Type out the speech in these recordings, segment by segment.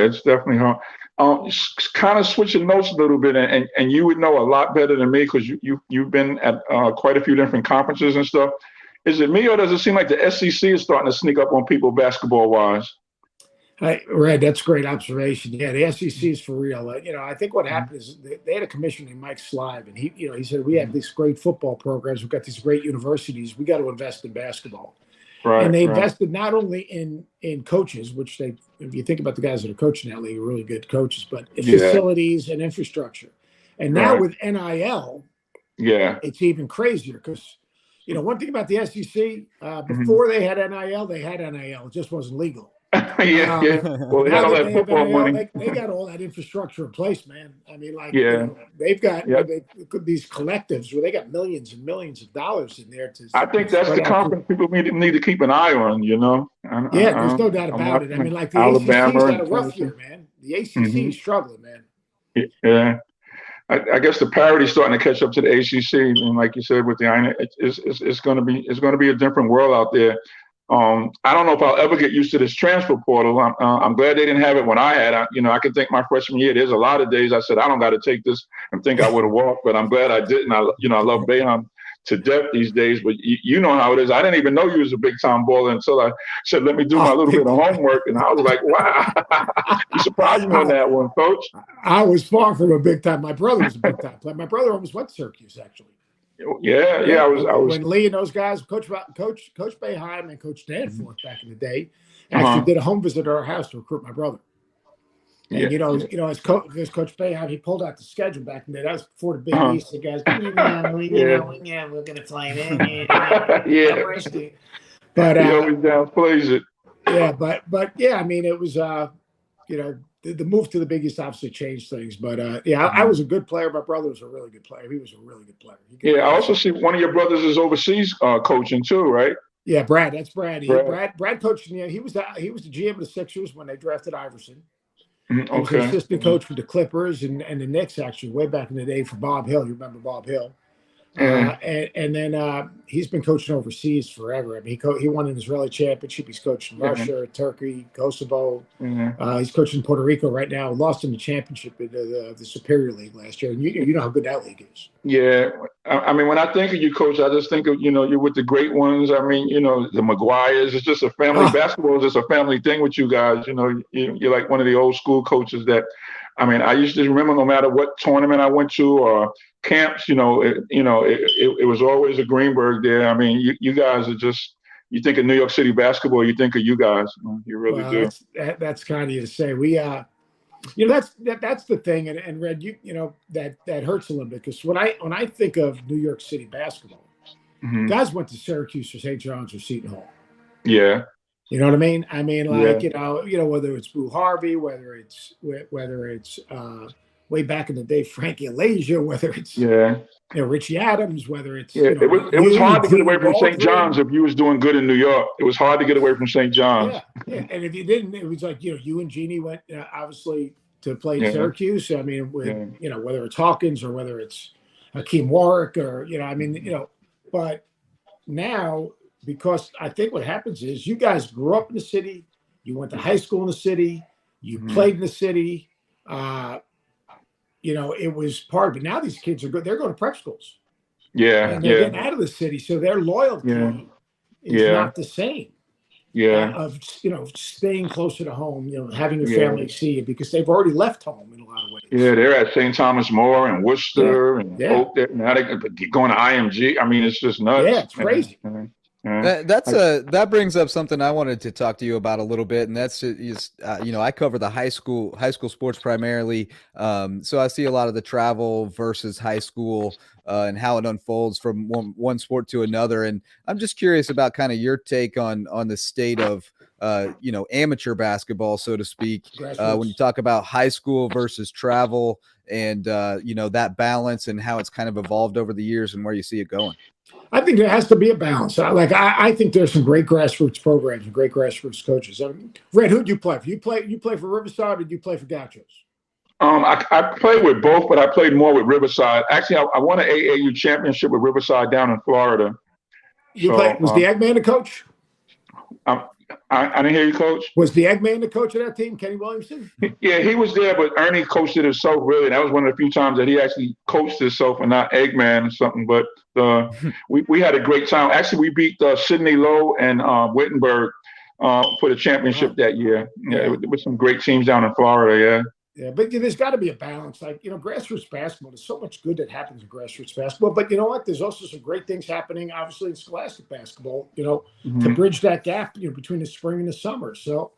it's definitely hard. Kind of switching notes a little bit, and you would know a lot better than me because you've been at quite a few different conferences and stuff. Is it me, or does it seem like the SEC is starting to sneak up on people basketball wise? Red, that's a great observation. Yeah, the SEC is for real. I think what happened is they had a commissioner named Mike Slive, and he said we have these great football programs, we've got these great universities, we got to invest in basketball. Right, and they invested not only in coaches, which they, if you think about the guys that are coaching that league, are really good coaches, but in facilities and infrastructure. And now with NIL, it's even crazier because, one thing about the SEC, before they had NIL, it just wasn't legal. Well, they had all that football money. They got all that infrastructure in place, man. I mean, they've got these collectives where they got millions and millions of dollars in there. I think that's the conference people need to keep an eye on, there's no doubt about it. I mean, like the ACC's had a rough year, man. The ACC is struggling, man. Yeah. I guess the parity's starting to catch up to the ACC, and like you said, with the it's going to be a different world out there. I don't know if I'll ever get used to this transfer portal. I'm glad they didn't have it when I had. I can think my freshman year. There's a lot of days I said I don't got to take this and think I would have walked, but I'm glad I didn't. I love Boeheim to death these days, but you know how it is. I didn't even know you was a big time baller until I said, let me do my little bit of homework. And I was like, wow, you surprised me on that one, Coach. I was far from a big time. My brother was a big time player. My brother almost went to Syracuse, actually. Yeah. I was when Lee and those guys, Coach Boeheim and Coach Danforth back in the day, actually did a home visit at our house to recruit my brother. And as Coach Boeheim, he pulled out the schedule back in the day. That was before the Big East. The guys, we're gonna play it. But he always downplays it. Yeah, but I mean, it was the move to the Big East obviously changed things. But I was a good player. My brother was a really good player. He was a really good player. I also see one of your brothers is overseas coaching too, right? Yeah, Brad. That's Brad. Brad coached. He was the GM of the Sixers when they drafted Iverson. He was an assistant coach for the Clippers and the Knicks, actually, way back in the day for Bob Hill. You remember Bob Hill? And then he's been coaching overseas forever. I mean, he won an Israeli championship. He's coached in Russia, Turkey, Kosovo. He's coaching Puerto Rico right now. Lost in the championship in the Superior League last year. And you know how good that league is. Yeah. I mean, when I think of you, Coach, I just think of, you're with the great ones. I mean, the McGuires. It's just a family. Basketball is just a family thing with you guys. You're like one of the old school coaches that, I mean, I used to remember no matter what tournament I went to or camps, it was always a Greenberg there. I mean, you guys are just, you think of New York City basketball, you think of you guys. You really do. That's kind of you to say. We, that's the thing. And Red, that hurts a little bit because when I think of New York City basketball, guys went to Syracuse or St. John's or Seton Hall. Yeah. You know what I mean? I mean, like, whether it's Boo Harvey, whether it's way back in the day, Frankie Alasia, whether it's Richie Adams, whether it's it was hard to get away from St. John's if you was doing good in New York. It was hard to get away from St. John's. Yeah. And if you didn't, it was like you and Jeannie went obviously to play Syracuse. I mean, whether it's Hawkins or whether it's Hakeem Warwick or but now. Because I think what happens is you guys grew up in the city, you went to high school in the city, you played in the city, it was part of it. Now these kids are good. They're going to prep schools. Yeah. And they're getting out of the city. So their loyalty is not the same. Yeah. Of, staying closer to home, having your family see you because they've already left home in a lot of ways. Yeah, they're at St. Thomas More and Worcester and Oak. Now they're going to IMG. I mean, it's just nuts. Yeah, it's crazy. That brings up something I wanted to talk to you about a little bit, and that's I cover the high school sports primarily, so I see a lot of the travel versus high school and how it unfolds from one sport to another, and I'm just curious about kind of your take on the state of amateur basketball, so to speak, when you talk about high school versus travel and that balance and how it's kind of evolved over the years and where you see it going. I think there has to be a balance. I think there's some great grassroots programs and great grassroots coaches. Red, who'd you play for? You play for Riverside, or did you play for Gauchos? I played with both, but I played more with Riverside. Actually, I won an AAU championship with Riverside down in Florida. Was the Eggman the coach? I didn't hear you, Coach. Was the Eggman the coach of that team, Kenny Williamson? Yeah, he was there, but Ernie coached it himself. Really, that was one of the few times that he actually coached himself and not Eggman or something. But we had a great time. Actually, we beat Sidney Lowe and Wittenberg for the championship that year. Yeah, with some great teams down in Florida. Yeah. Yeah, but there's got to be a balance. Like, grassroots basketball, there's so much good that happens in grassroots basketball. But you know what? There's also some great things happening, obviously, in scholastic basketball, to bridge that gap, between the spring and the summer. So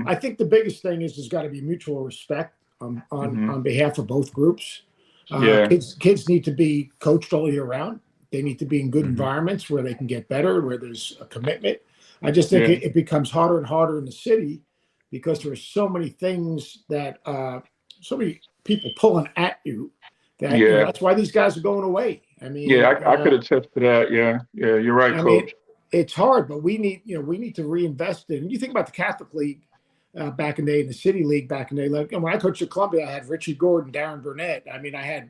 I think the biggest thing is there's got to be mutual respect on behalf of both groups. Kids need to be coached all year round. They need to be in good environments where they can get better, where there's a commitment. I just think it becomes harder and harder in the city, because there are so many things that so many people pulling at you that that's why these guys are going away. I mean, I could attest to that. Yeah, you're right, Coach. Mean, it's hard, but we need to reinvest in. You think about the Catholic League back in the day, and the City League back in the day. Like, when I coached at Columbia, I had Richie Gordon, Darren Burnett. I mean, I had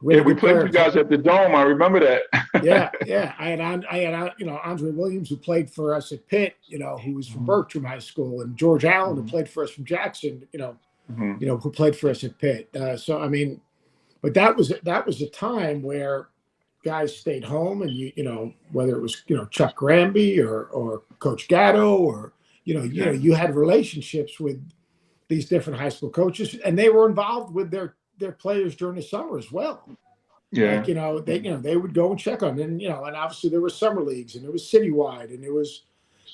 we played you guys at the Dome. I remember that. yeah. I had Andre Williams, who played for us at Pitt, who was from Bertram High School, and George Allen, who played for us from Jackson, who played for us at Pitt. So I mean, but that was a time where guys stayed home, and whether it was Chuck Granby or Coach Gatto, or you had relationships with these different high school coaches, and they were involved with their players during the summer as well. Yeah. Like, they would go and check on them, and obviously there were summer leagues, and it was citywide, and it was,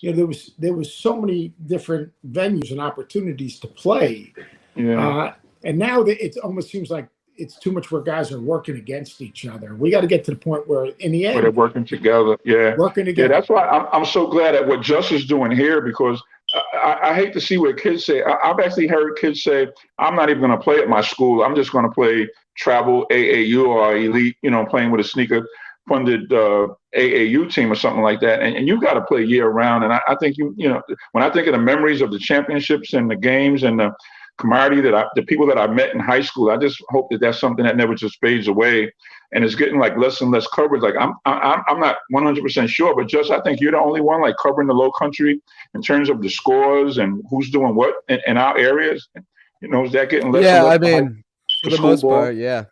there was so many different venues and opportunities to play. Yeah. And now it almost seems like it's too much where guys are working against each other. We got to get to the point where in the end, where they're working together. Yeah. Working together. Yeah. That's why I'm so glad at what Just is doing here, because I hate to see what kids say. I've actually heard kids say, I'm not even going to play at my school. I'm just going to play travel AAU or elite, playing with a sneaker funded AAU team or something like that. And you've got to play year round. And I think, when I think of the memories of the championships and the games and the camaraderie the people that I met in high school, I just hope that that's something that never just fades away. And it's getting like less and less coverage. Like I'm not 100% sure, but I think you're the only one like covering the Low Country in terms of the scores and who's doing what in our areas. Is that getting less? Yeah, and less I mean, for the most part, yeah.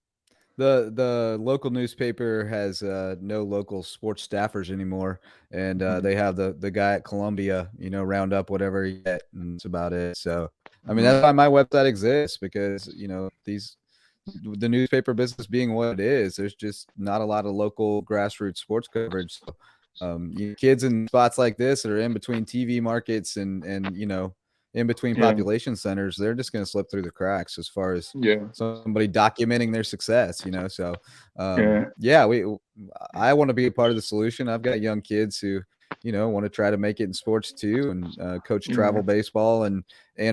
The local newspaper has no local sports staffers anymore, and they have the guy at Columbia, round up whatever you get, and that's about it. So, I mean, that's why my website exists, because the newspaper business being what it is, there's just not a lot of local grassroots sports coverage. So, kids in spots like this that are in between TV markets and in between population centers, they're just going to slip through the cracks as far as somebody documenting their success, So, I want to be a part of the solution. I've got young kids who, want to try to make it in sports too, and coach travel baseball and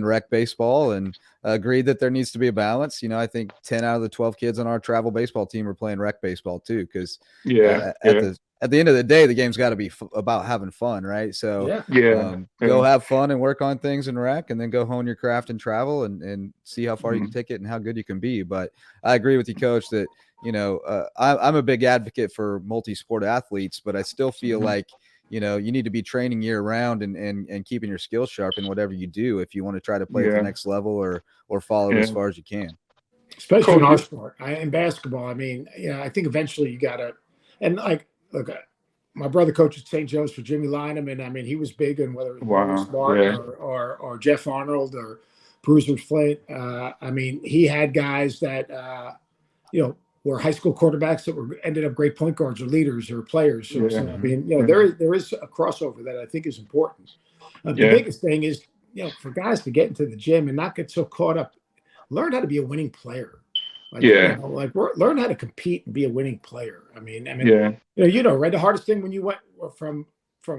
rec baseball, and agreed that there needs to be a balance. I think 10 out of the 12 kids on our travel baseball team are playing rec baseball too, because at the end of the day, the game's got to be about having fun, right? So go have fun and work on things in rec, and then go hone your craft and travel and see how far you can take it and how good you can be. But I agree with you, Coach, that, I'm a big advocate for multi-sport athletes, but I still feel like, you need to be training year round and keeping your skills sharp in whatever you do if you want to try to play at the next level or follow it as far as you can. Especially in our sport, in basketball. I mean, I think eventually you got to, and like, look, my brother coached at St. Joe's for Jimmy Lineman. I mean, he was big in whether it was Martin or Jeff Arnold or Bruiser Flint. I mean, he had guys that, were high school quarterbacks that ended up great point guards or leaders or players. So I mean, there is a crossover that I think is important. The biggest thing is, for guys to get into the gym and not get so caught up, learn how to be a winning player. Learn how to compete and be a winning player. I mean, right? The hardest thing when you went from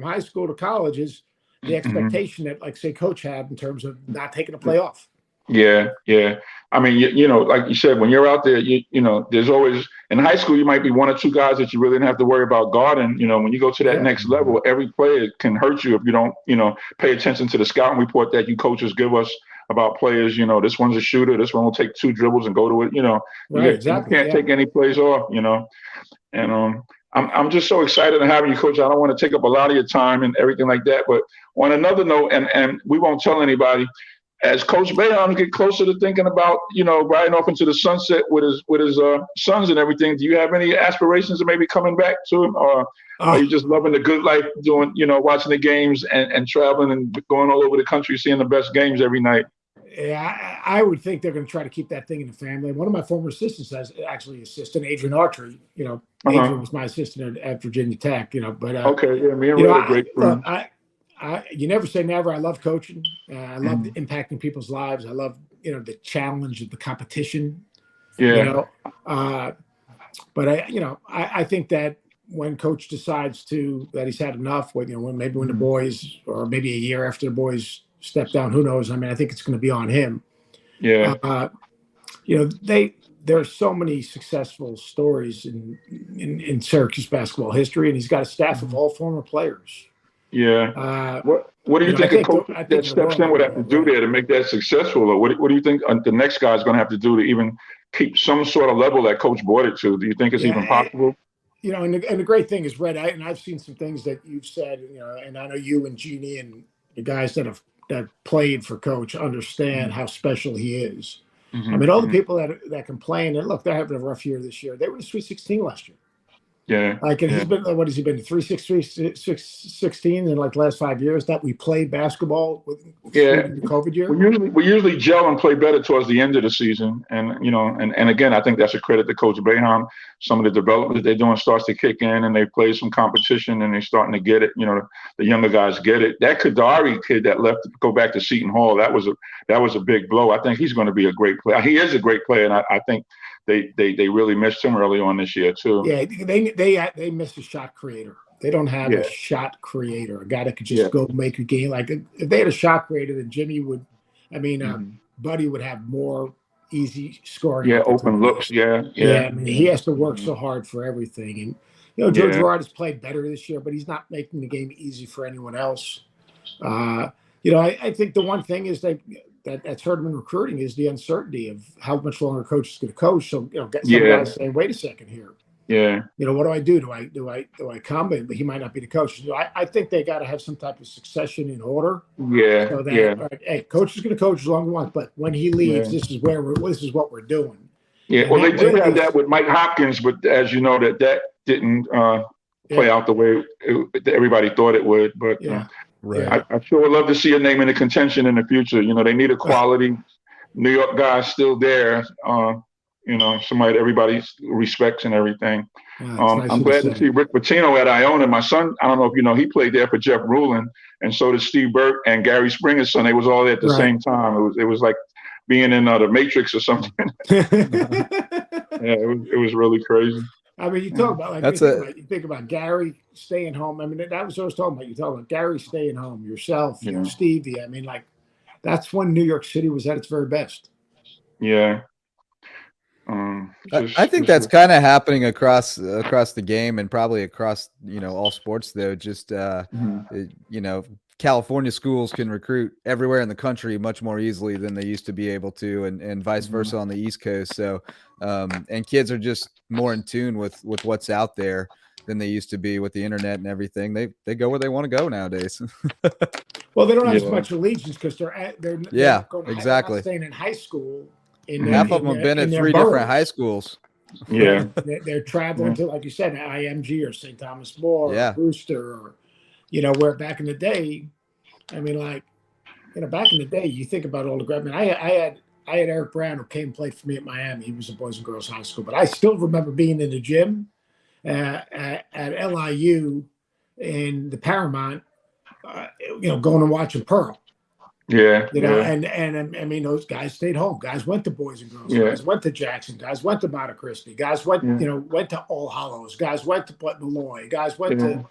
high school to college is the expectation that, like, say, coach had in terms of not taking a play off. Yeah. I mean, like you said, when you're out there, there's always, in high school, you might be one or two guys that you really didn't have to worry about guarding. When you go to that next level, every player can hurt you if you don't, pay attention to the scouting report that you coaches give us about players. This one's a shooter. This one will take 2 dribbles and go to it. Right, exactly. You can't take any plays off, and I'm just so excited to have you, Coach. I don't want to take up a lot of your time and everything like that. But on another note, and we won't tell anybody, as Coach Boeheim get closer to thinking about, riding off into the sunset with his sons and everything, do you have any aspirations of maybe coming back to him, or are you just loving the good life, doing, watching the games and traveling and going all over the country, seeing the best games every night? Yeah, I would think they're going to try to keep that thing in the family. One of my former assistants has actually assistant Adrian Archer. Adrian was my assistant at Virginia Tech. But okay, yeah, me and Ray are great friends. You never say never. I love coaching. I love impacting people's lives. I love the challenge of the competition. Yeah. But I think that when coach decides that he's had enough, when the boys, or maybe a year after the boys step down, who knows? I mean, I think it's going to be on him. Yeah. There are so many successful stories in Syracuse basketball history, and he's got a staff of all former players. Yeah. What do you think a coach that steps in would have to do there to make that successful? Or what do you think the next guy is going to have to do to even keep some sort of level that coach brought it to? Do you think it's even possible? And the great thing is, Red, and I've seen some things that you've said, and I know you and Jeannie and the guys that played for coach understand how special he is. I mean, all the people that complain, and look, they're having a rough year this year. They were in the Sweet 16 last year. Yeah. He's been, what has he been, 3-6-16 in like the last 5 years that we played basketball with the COVID year? We usually gel and play better towards the end of the season. And, and again, I think that's a credit to Coach Boeheim. Some of the development they're doing starts to kick in, and they play some competition and they're starting to get it. The younger guys get it. That Kadari kid that left to go back to Seton Hall, that was a big blow. I think he's going to be a great player. He is a great player, and I think they really missed him early on this year too. Yeah, they missed a shot creator. They don't have a shot creator, a guy that could just go make a game. Like if they had a shot creator, then Jimmy would. I mean, Buddy would have more easy scoring. Yeah, open looks. Yeah. I mean, he has to work so hard for everything, and Joe Girard has played better this year, but he's not making the game easy for anyone else. I think the one thing is that's hurt him in recruiting is the uncertainty of how much longer a coach is going to coach. So some guys say, "Wait a second here. Yeah. What do I do? Do I come? But he might not be the coach. I think they got to have some type of succession in order. Yeah. So that all right, hey, coach is going to coach as long as he wants, but when he leaves, this is what we're doing. Yeah. Well, they did have that with Mike Hopkins, but as you know, that didn't play out the way everybody thought it would. But right. I sure would love to see a name in the contention in the future. They need a quality New York guy still there. Somebody that everybody respects and everything. Nice I'm glad to see Rick Pitino at Iona. My son, I don't know if he played there for Jeff Rulin, and so did Steve Burke and Gary Springer's son. They was all there at the same time. It was like being in the Matrix or something. It was really crazy. I mean, you talk about you think about Gary staying home. I mean, that was what I was talking about. You talk about Gary staying home, yourself, Stevie. I mean, like that's when New York City was at its very best. Yeah. I think that's kind of happening across the game and probably across all sports though. Just California schools can recruit everywhere in the country much more easily than they used to be able to, and vice versa on the East Coast. So and kids are just more in tune with what's out there than they used to be with the internet and everything. They go where they want to go nowadays. Well, they don't have as much allegiance because they're exactly not staying in high school. Half of them have been at 3 different high schools. Yeah, they're traveling to, like you said, IMG or St. Thomas More, or Brewster, or where back in the day, I mean, back in the day, you think about all the grad. I mean, I had Eric Brown who came and played for me at Miami. He was a Boys and Girls High School, but I still remember being in the gym at LIU in the Paramount, going and watching Pearl. Yeah, and I mean, those guys stayed home. Guys went to Boys and Girls. Guys went to Jackson. Guys went to Monte Cristi. Guys went, went to All Hallows. Guys went to Malloy. Guys went to